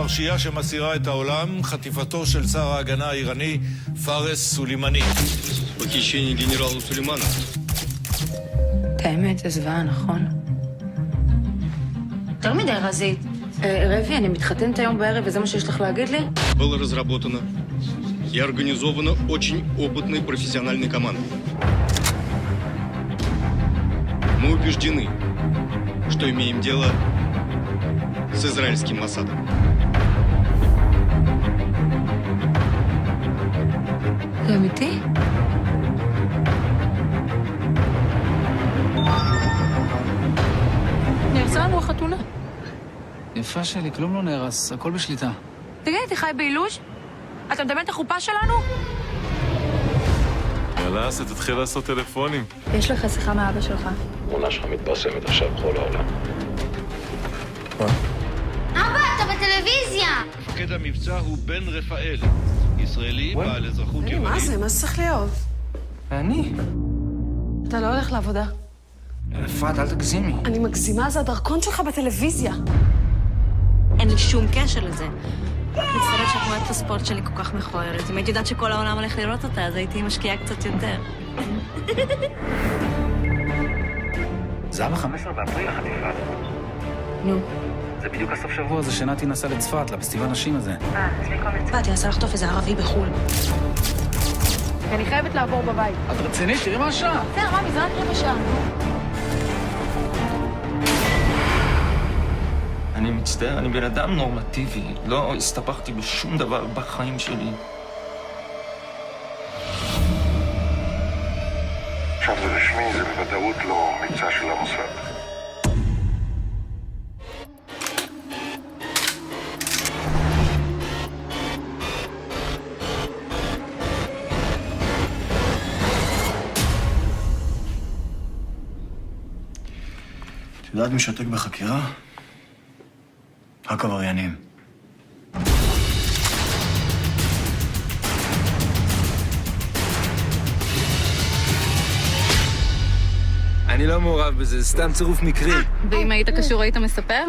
פרשייה שמסעירה את העולם, חטיפתו של שר ההגנה האיראני פארס סולימני. פוקישני גנרל סולימאנה. את האמת, זה זוועה, נכון? יותר מדי רזית. רבי, אני מתחתנת היום בערב, וזה מה שיש לך להגיד לי? Было разработано и организовано очень опытной профессиональной командой. Мы убеждены, что имеем дело с израильским Моссадом. זה אמיתי? נהרסה לנו החתונה. יפה שלי, כלום לא נהרס, הכל בשליטה. תגיד, אתה חי באילוז'? אתה מדמיין את החופה שלנו? יאללה, תתחיל לעשות טלפונים. יש לך שיחה מאבא שלך. התמונה שלך מתפרסמת עכשיו בכל העולם. אבא, אתה בטלוויזיה! מפקד המבצע הוא בן רפאל, ישראלי בעל אזרחות יוונית. מה זה? מה זה צריך להיות? ואני? אתה לא הולך לעבודה. אפרת, אל תגזימי. אני מגזימה, זה הדרכון שלך בטלוויזיה. אין לי שום קשר לזה. רק מצטערת שתנועת הספורט שלי כל כך מכוערת. אם הייתי יודעת שכל העולם הולך לראות אותה, אז הייתי משקיעה קצת יותר. זה היה ב-15 באפריל החטיפה. נו. זה בדיוק הסוף שבוע הזה שנתי נסע לצפת, לפסטיבל נשים הזה. באתי, נסה לחטוף איזה ערבי בחו"ל. אני חייבת לעבור בבית. את רצינית? תראי מה השעה. בסדר, רמי, זה רק רבע שעה. אני מצטער, אני בן אדם נורמטיבי. לא הסתבכתי בשום דבר בחיים שלי. עכשיו זה רשמי, זה בוודאות לא מבצע של המוסד. את יודעת מי שותק בחקירה? רק עבריינים. אני לא מעורב בזה, זה סתם צירוף מקרי. ואם היית קשור, היית מספר?